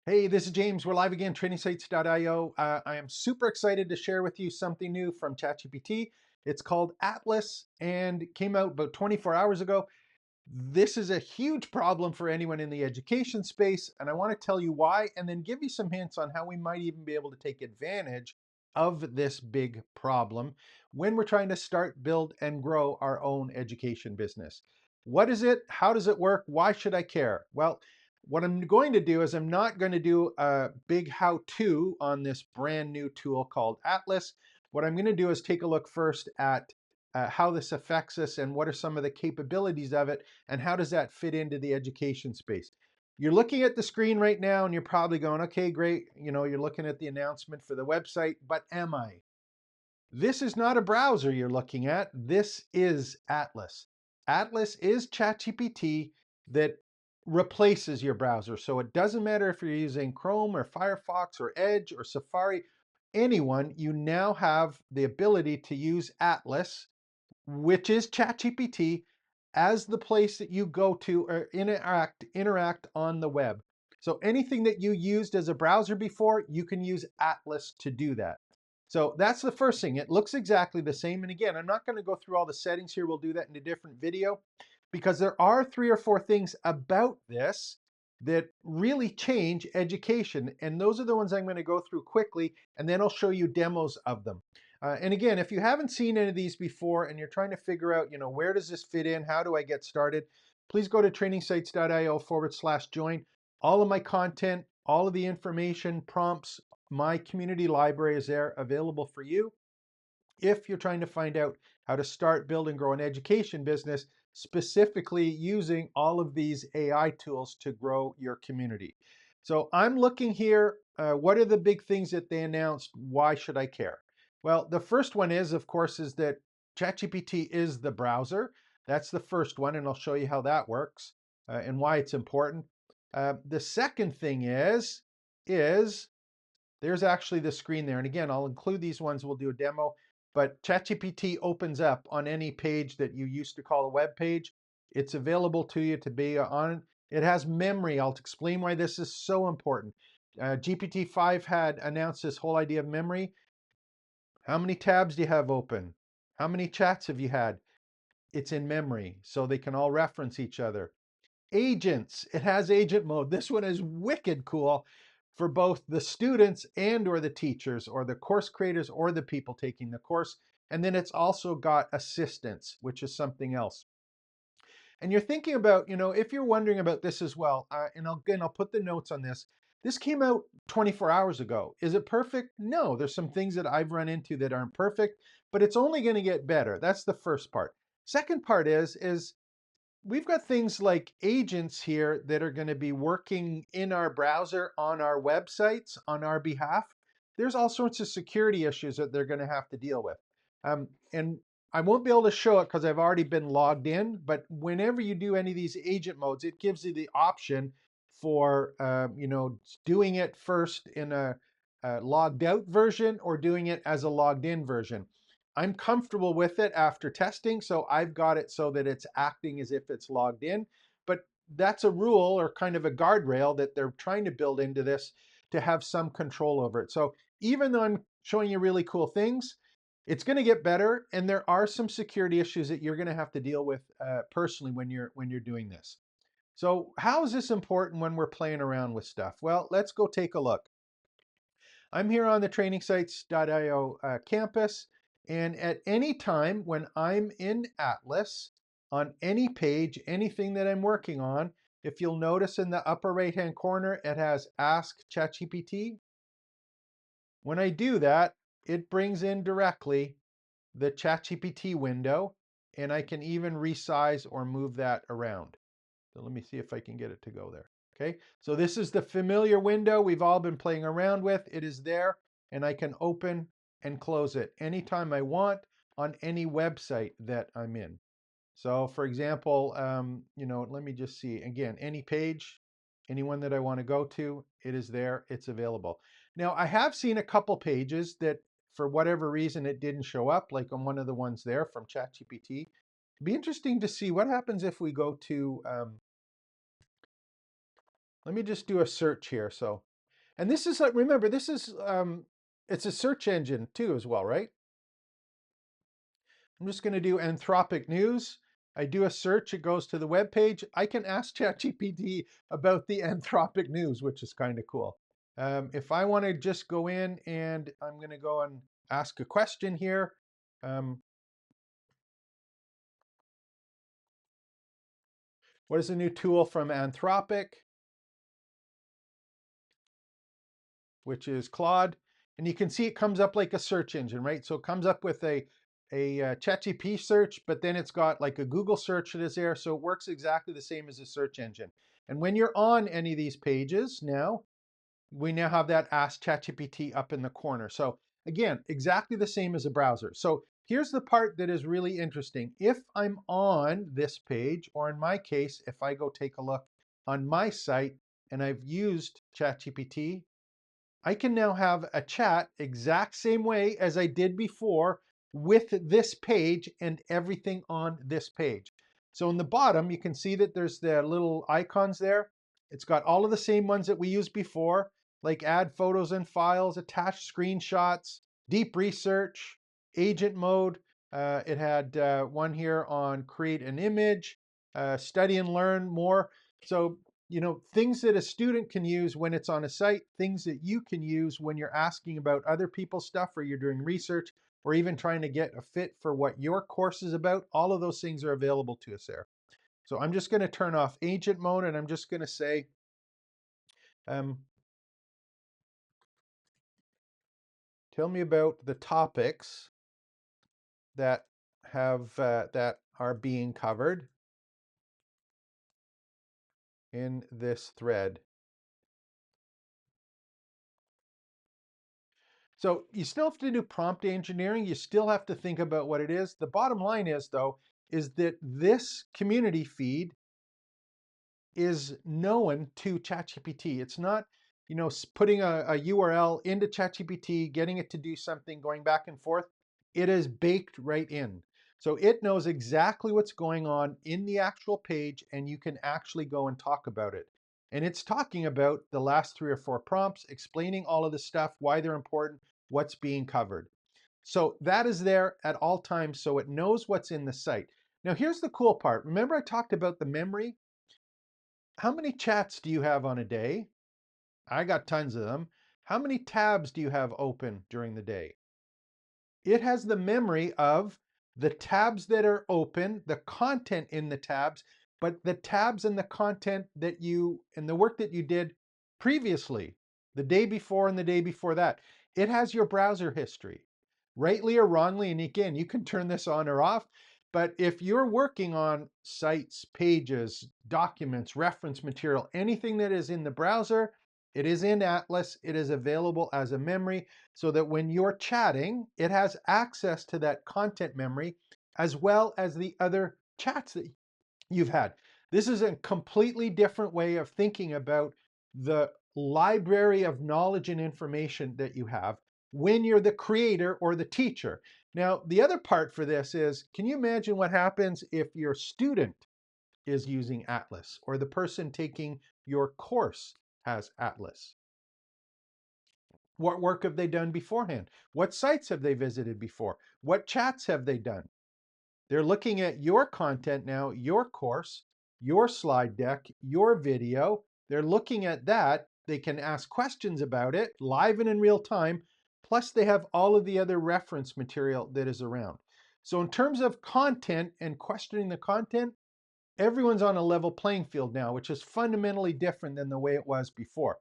Hey, this is James. We're live again, trainingsites.io. I am super excited to share with you something new from ChatGPT. It's called Atlas and it came out about 24 hours ago. This is a huge problem for anyone in the education space, and I want to tell you why and then give you some hints on how we might even be able to take advantage of this big problem when we're trying to start, build, and grow our own education business. What is it? How does it work? Why should I care? Well, what I'm going to do is I'm not going to do a big how-to on this brand new tool called Atlas. What I'm going to do is take a look first at how this affects us and what are some of the capabilities of it and how does that fit into the education space. You're looking at the screen right now and you're probably going, okay, great. You're looking at the announcement for the website, but am I? This is not a browser you're looking at. This is Atlas. Atlas is ChatGPT that replaces your browser. So it doesn't matter if you're using Chrome or Firefox or Edge or Safari, anyone, you now have the ability to use Atlas, which is ChatGPT, as the place that you go to or interact on the web. So anything that you used as a browser before, you can use Atlas to do that. So that's the first thing. It looks exactly the same. And again, I'm not going to go through all the settings here. We'll do that in a different video because there are 3 or 4 things about this that really change education. And those are the ones I'm going to go through quickly, and then I'll show you demos of them. And again, if you haven't seen any of these before and you're trying to figure out, where does this fit in? How do I get started? Please go to trainingsites.io/join. All of my content, all of the information, prompts, my community library is there available for you if you're trying to find out how to start, build, and grow an education business, specifically using all of these AI tools to grow your community. So I'm looking here, what are the big things that they announced? Why should I care? Well, the first one is, of course, is that ChatGPT is the browser. That's the first one, and I'll show you how that works and why it's important. The second thing is there's actually the screen there. And again, I'll include these ones. We'll do a demo. But ChatGPT opens up on any page that you used to call a web page. It's available to you to be on. It has memory. I'll explain why this is so important. GPT-5 had announced this whole idea of memory. How many tabs do you have open? How many chats have you had? It's in memory, so they can all reference each other. Agents, it has agent mode. This one is wicked cool for both the students and or the teachers or the course creators or the people taking the course. And then it's also got assistance, which is something else. And you're thinking about, if you're wondering about this as well, and I'll put the notes on this. This came out 24 hours ago. Is it perfect? No, there's some things that I've run into that aren't perfect, but it's only going to get better. That's the first part. Second part is we've got things like agents here that are going to be working in our browser on our websites on our behalf. There's all sorts of security issues that they're going to have to deal with. And I won't be able to show it because I've already been logged in, but whenever you do any of these agent modes, it gives you the option for, doing it first in a logged out version or doing it as a logged in version. I'm comfortable with it after testing, so I've got it so that it's acting as if it's logged in. But that's a rule or kind of a guardrail that they're trying to build into this to have some control over it. So even though I'm showing you really cool things, it's going to get better, and there are some security issues that you're going to have to deal with personally when you're doing this. So how is this important when we're playing around with stuff? Well, let's go take a look. I'm here on the trainingsites.io campus, and at any time when I'm in Atlas, on any page, anything that I'm working on, if you'll notice in the upper right-hand corner, it has Ask ChatGPT. When I do that, it brings in directly the ChatGPT window, and I can even resize or move that around. So let me see if I can get it to go there. Okay, so this is the familiar window we've all been playing around with. It is there, and I can open and close it anytime I want on any website that I'm in. So for example, let me just see, again, any page, anyone that I want to go to, it is there, it's available. Now, I have seen a couple pages that for whatever reason it didn't show up, like on one of the ones there from ChatGPT. It'd be interesting to see what happens if we go to, let me just do a search here. So And this is like, remember, this is, it's a search engine too as well, right? I'm just going to do Anthropic News. I do a search, it goes to the web page. I can ask ChatGPT about the Anthropic News, which is kind of cool. If I want to just go in and I'm going to go and ask a question here. What is a new tool from Anthropic, which is Claude? And you can see it comes up like a search engine, right? So it comes up with a ChatGPT search, but then it's got like a Google search that is there. So it works exactly the same as a search engine. And when you're on any of these pages now, we now have that Ask ChatGPT up in the corner. So again, exactly the same as a browser. So here's the part that is really interesting. If I'm on this page, or in my case, if I go take a look on my site and I've used ChatGPT, I can now have a chat exact same way as I did before with this page and everything on this page. So in the bottom, you can see that there's the little icons there. It's got all of the same ones that we used before, like add photos and files, attach screenshots, deep research, agent mode. It had one here on create an image, study and learn more. So things that a student can use when it's on a site, things that you can use when you're asking about other people's stuff or you're doing research or even trying to get a fit for what your course is about, all of those things are available to us there. So I'm just going to turn off agent mode and I'm just going to say, tell me about the topics that that are being covered in this thread. So you still have to do prompt engineering. You still have to think about what it is. The bottom line is, though, is that this community feed is known to ChatGPT. It's not, putting a URL into ChatGPT, getting it to do something, going back and forth. It is baked right in. So it knows exactly what's going on in the actual page, and you can actually go and talk about it. And it's talking about the last 3 or 4 prompts, explaining all of the stuff, why they're important, what's being covered. So that is there at all times, so it knows what's in the site. Now here's the cool part. Remember I talked about the memory? How many chats do you have on a day? I got tons of them. How many tabs do you have open during the day? It has the memory of the tabs that are open, the content in the tabs, but the tabs and the content that and the work that you did previously, the day before and the day before that. It has your browser history, rightly or wrongly. And again, you can turn this on or off. But if you're working on sites, pages, documents, reference material, anything that is in the browser, it is in Atlas. It is available as a memory so that when you're chatting, it has access to that content memory as well as the other chats that you've had. This is a completely different way of thinking about the library of knowledge and information that you have when you're the creator or the teacher. Now, the other part for this is, can you imagine what happens if your student is using Atlas or the person taking your course has Atlas? What work have they done beforehand? What sites have they visited before? What chats have they done? They're looking at your content now, your course, your slide deck, your video. They're looking at that. They can ask questions about it live and in real time. Plus, they have all of the other reference material that is around. So, in terms of content and questioning the content, everyone's on a level playing field now, which is fundamentally different than the way it was before.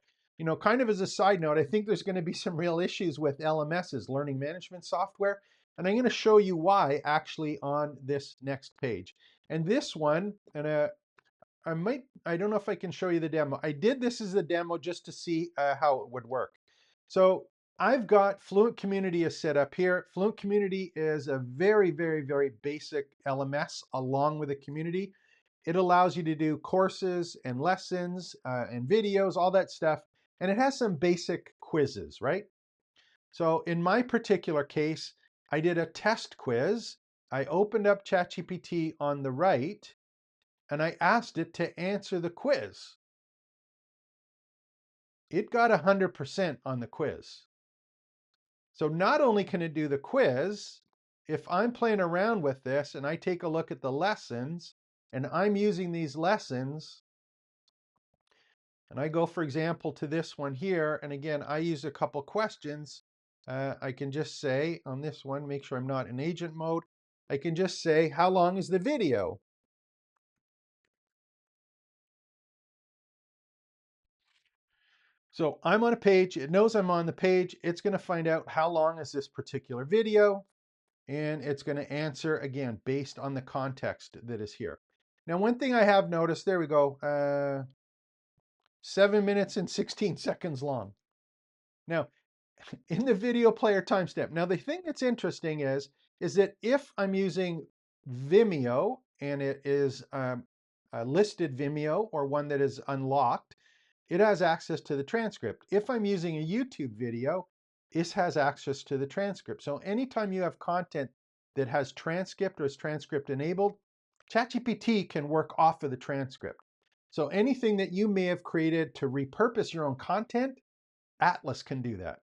Kind of as a side note, I think there's going to be some real issues with LMSs, learning management software, and I'm going to show you why actually on this next page. And this one, and I don't know if I can show you the demo. I did this as a demo just to see how it would work. So I've got Fluent Community is set up here. Fluent Community is a very, very, very basic LMS along with a community. It allows you to do courses and lessons and videos, all that stuff. And it has some basic quizzes, right? So in my particular case, I did a test quiz. I opened up ChatGPT on the right and I asked it to answer the quiz. it got 100% on the quiz. So not only can it do the quiz, if I'm playing around with this and I take a look at the lessons and I'm using these lessons, and I go, for example, to this one here, and again, I use a couple questions. I can just say on this one, make sure I'm not in agent mode. I can just say, how long is the video? So I'm on a page, it knows I'm on the page, it's gonna find out how long is this particular video, and it's gonna answer again, based on the context that is here. Now, one thing I have noticed, there we go, 7 minutes and 16 seconds long. Now, in the video player timestamp. Now, the thing that's interesting is that if I'm using Vimeo and it is a listed Vimeo or one that is unlocked, it has access to the transcript. If I'm using a YouTube video, it has access to the transcript. So anytime you have content that has transcript or is transcript enabled, ChatGPT can work off of the transcript. So anything that you may have created to repurpose your own content, Atlas can do that.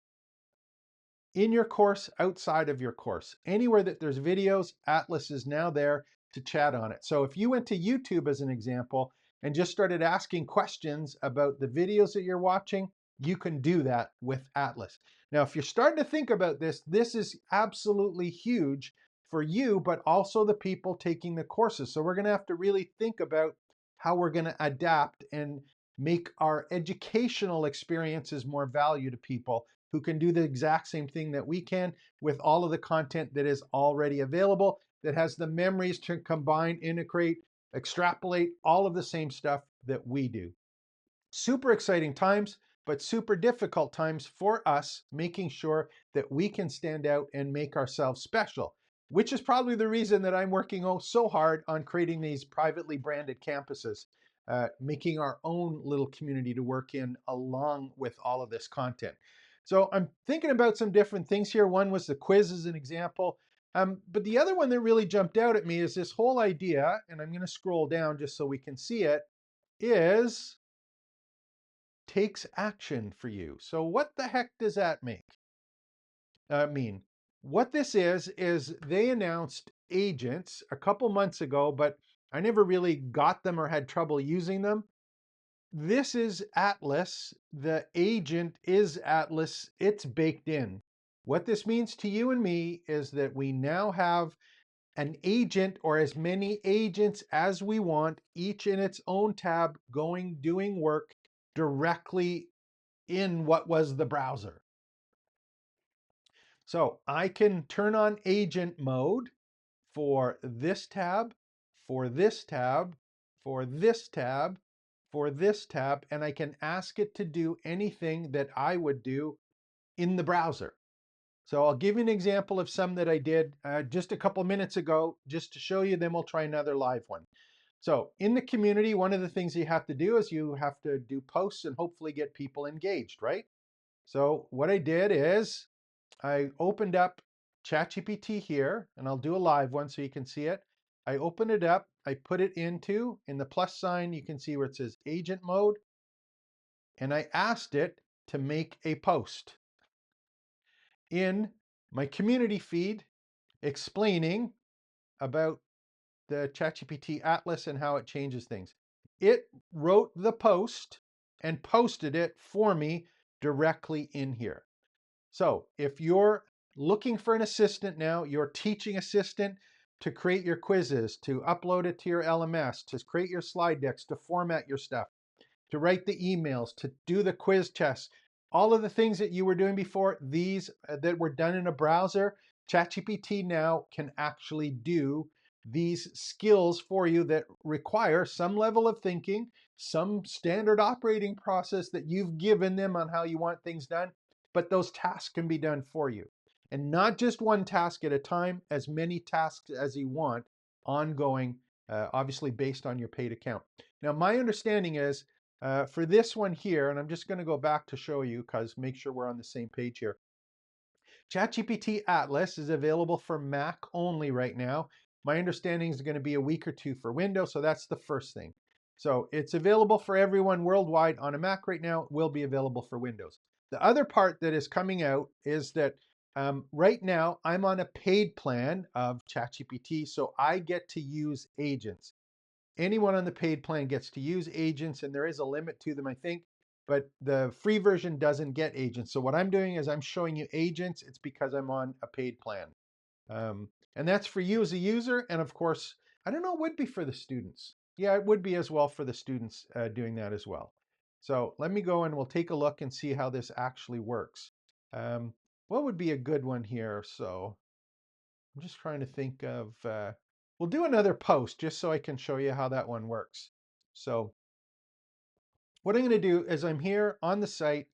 In your course, outside of your course, anywhere that there's videos, Atlas is now there to chat on it. So if you went to YouTube as an example and just started asking questions about the videos that you're watching, you can do that with Atlas. Now, if you're starting to think about this, this is absolutely huge for you, but also the people taking the courses. So we're going to have to really think about how we're going to adapt and make our educational experiences more value to people who can do the exact same thing that we can with all of the content that is already available, that has the memories to combine, integrate, extrapolate, all of the same stuff that we do. Super exciting times, but super difficult times for us, making sure that we can stand out and make ourselves special, which is probably the reason that I'm working so hard on creating these privately branded campuses, making our own little community to work in along with all of this content. So I'm thinking about some different things here. One was the quiz as an example. But the other one that really jumped out at me is this whole idea, and I'm going to scroll down just so we can see it, is takes action for you. So what the heck does that mean? What this is they announced agents a couple months ago, but I never really got them or had trouble using them. This is Atlas. The agent is Atlas. It's baked in. What this means to you and me is that we now have an agent or as many agents as we want, each in its own tab, doing work directly in what was the browser. So I can turn on agent mode for this tab, for this tab, for this tab, for this tab, and I can ask it to do anything that I would do in the browser. So I'll give you an example of some that I did just a couple minutes ago, just to show you, then we'll try another live one. So in the community, one of the things you have to do is you have to do posts and hopefully get people engaged, right? So what I did is I opened up ChatGPT here, and I'll do a live one so you can see it. I open it up, I put it in the plus sign, you can see where it says agent mode, and I asked it to make a post in my community feed explaining about the ChatGPT Atlas and how it changes things. It wrote the post and posted it for me directly in here. So if you're looking for an assistant now, your teaching assistant to create your quizzes, to upload it to your LMS, to create your slide decks, to format your stuff, to write the emails, to do the quiz tests, all of the things that you were doing before, these that were done in a browser, ChatGPT now can actually do these skills for you that require some level of thinking, some standard operating process that you've given them on how you want things done, but those tasks can be done for you. And not just one task at a time, as many tasks as you want, ongoing, obviously based on your paid account. Now, my understanding is for this one here, and I'm just going to go back to show you because make sure we're on the same page here. ChatGPT Atlas is available for Mac only right now. My understanding is going to be a week or two for Windows, so that's the first thing. So it's available for everyone worldwide on a Mac right now. It will be available for Windows. The other part that is coming out is that right now I'm on a paid plan of ChatGPT, so I get to use agents. Anyone on the paid plan gets to use agents, and there is a limit to them, I think, but the free version doesn't get agents. So what I'm doing is I'm showing you agents. It's because I'm on a paid plan. And that's for you as a user. And of course, I don't know, it would be for the students. Yeah, it would be as well for the students doing that as well. So let me go and we'll take a look and see how this actually works. Um, what would be a good one here? So I'm just trying to think of, we'll do another post just so I can show you how that one works. So what I'm going to do is I'm here on the site.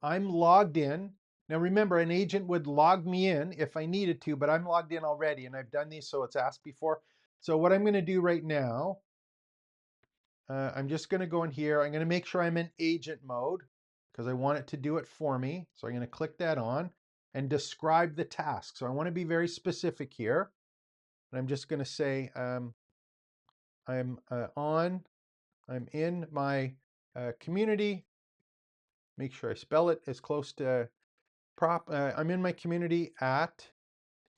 I'm logged in. Now remember, an agent would log me in if I needed to, but I'm logged in already and I've done these, so it's asked before. So what I'm going to do right now, I'm just going to go in here. I'm going to make sure I'm in agent mode because I want it to do it for me. So I'm going to click that on and describe the task. So I want to be very specific here. And I'm just going to say I'm in my community. Make sure I spell it as close to I'm in my community at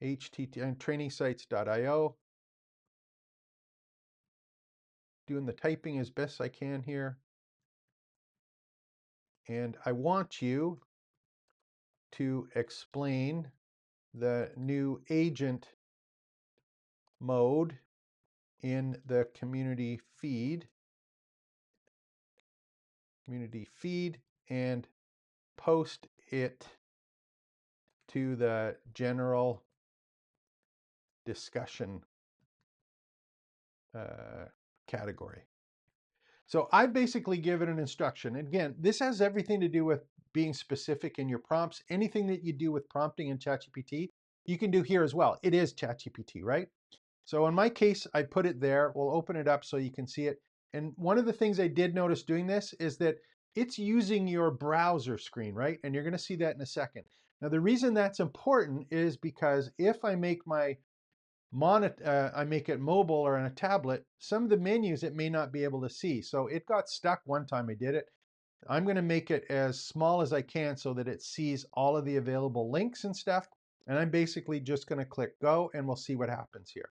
trainingsites.io. Doing the typing as best I can here. And I want you to explain the new agent mode in the community feed, and post it to the general discussion category. So I basically give it an instruction. Again, this has everything to do with being specific in your prompts. Anything that you do with prompting in ChatGPT, you can do here as well. It is ChatGPT, right? So in my case, I put it there. We'll open it up so you can see it. And one of the things I did notice doing this is that it's using your browser screen, right? And you're going to see that in a second. Now, the reason that's important is because if I make my I make it mobile or on a tablet, some of the menus it may not be able to see. So it got stuck one time I did it. I'm going to make it as small as I can so that it sees all of the available links and stuff. And I'm basically just going to click go and we'll see what happens here.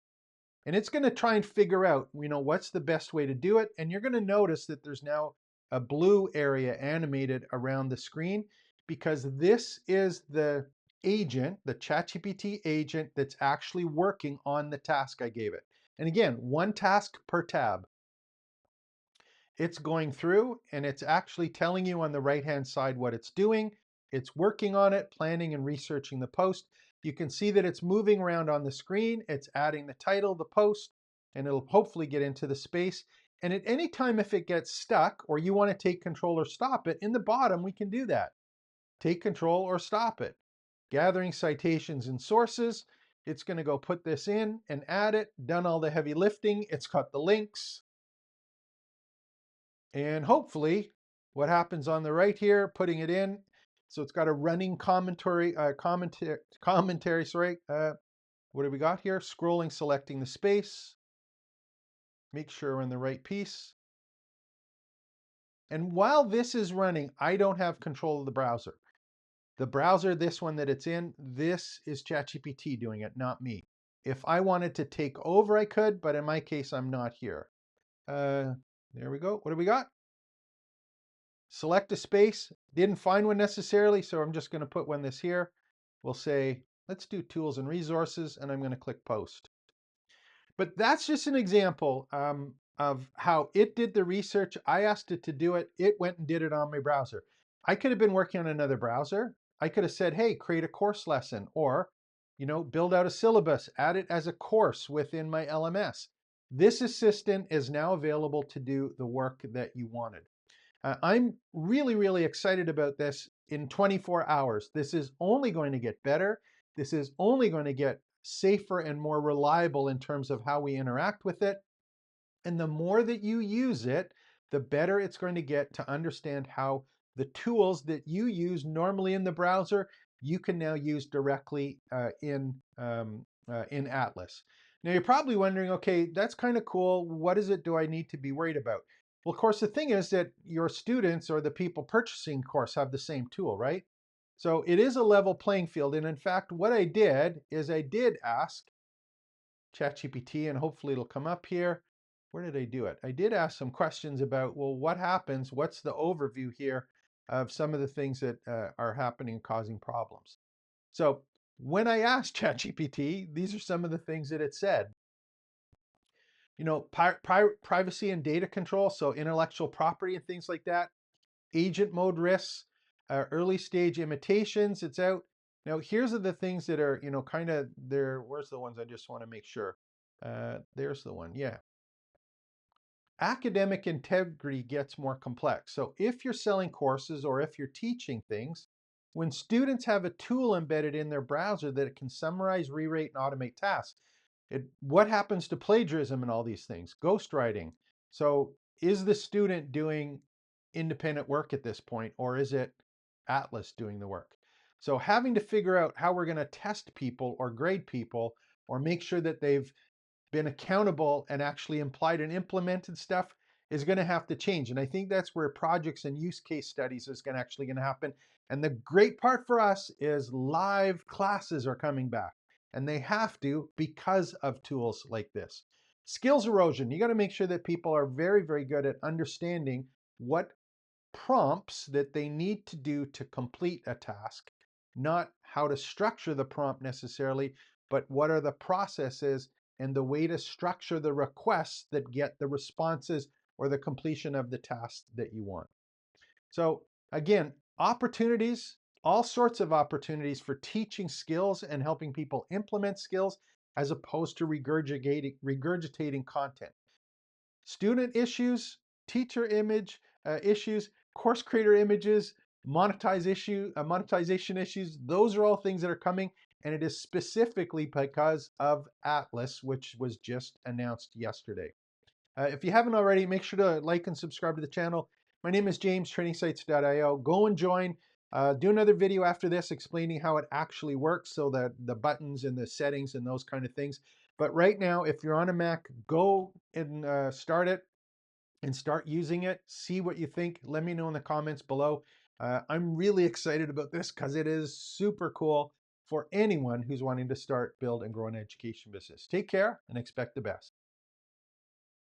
And it's going to try and figure out, what's the best way to do it. And you're going to notice that there's now a blue area animated around the screen because this is the agent, the ChatGPT agent that's actually working on the task I gave it. And again, one task per tab. It's going through and it's actually telling you on the right-hand side what it's doing. It's working on it, planning and researching the post. You can see that it's moving around on the screen. It's adding the title, the post, and it'll hopefully get into the space. And at any time if it gets stuck or you want to take control or stop it, in the bottom we can do that. Take control or stop it. Gathering citations and sources. It's going to go put this in and add it. Done all the heavy lifting. It's got the links. And hopefully what happens on the right here, putting it in. So it's got a running commentary, sorry. What do we got here? Scrolling, selecting the space. Make sure we're in the right piece. And while this is running, I don't have control of the browser. The browser, this one that it's in, this is ChatGPT doing it, not me. If I wanted to take over, I could, but in my case, I'm not here. There we go. What do we got? Select a space. Didn't find one necessarily, so I'm just going to put one this here. We'll say, let's do tools and resources, and I'm going to click post. But that's just an example of how it did the research. I asked it to do it. It went and did it on my browser. I could have been working on another browser. I could have said, hey, create a course lesson or, build out a syllabus, add it as a course within my LMS. This assistant is now available to do the work that you wanted. I'm really, really excited about this in 24 hours. This is only going to get better. This is only going to get safer and more reliable in terms of how we interact with it. And the more that you use it, the better it's going to get to understand how the tools that you use normally in the browser, you can now use directly in Atlas. Now you're probably wondering, okay, that's kind of cool. What is it do I need to be worried about? Well, of course, the thing is that your students or the people purchasing course have the same tool, right? So it is a level playing field. And in fact, what I did is I did ask ChatGPT, and hopefully it'll come up here. Where did I do it? I did ask some questions about, well, what happens? What's the overview here of some of the things that are happening, causing problems? So when I asked ChatGPT, these are some of the things that it said. Privacy and data control, so intellectual property and things like that, agent mode risks, early stage imitations, it's out. Now, here's the things that are, kind of there. Where's the ones I just want to make sure? There's the one, yeah. Academic integrity gets more complex. So if you're selling courses or if you're teaching things, when students have a tool embedded in their browser that it can summarize, rewrite, and automate tasks, what happens to plagiarism and all these things? Ghostwriting. So is the student doing independent work at this point, or is it Atlas doing the work? So having to figure out how we're going to test people or grade people or make sure that they've been accountable and actually implied and implemented stuff is going to have to change. And I think that's where projects and use case studies is actually going to happen. And the great part for us is live classes are coming back, and they have to because of tools like this. Skills erosion. You got to make sure that people are very, very good at understanding what prompts that they need to do to complete a task, not how to structure the prompt necessarily, but what are the processes and the way to structure the requests that get the responses or the completion of the task that you want. So again, opportunities, all sorts of opportunities for teaching skills and helping people implement skills as opposed to regurgitating content. Student issues, teacher image issues, course creator images, monetization issues, those are all things that are coming, and it is specifically because of Atlas, which was just announced yesterday. If you haven't already, make sure to like and subscribe to the channel. My name is James, trainingsites.io. Go and join. Do another video after this explaining how it actually works, so that the buttons and the settings and those kind of things. But right now, if you're on a Mac, go and start it and start using it. See what you think. Let me know in the comments below. I'm really excited about this because it is super cool for anyone who's wanting to start, build, and grow an education business. Take care and expect the best.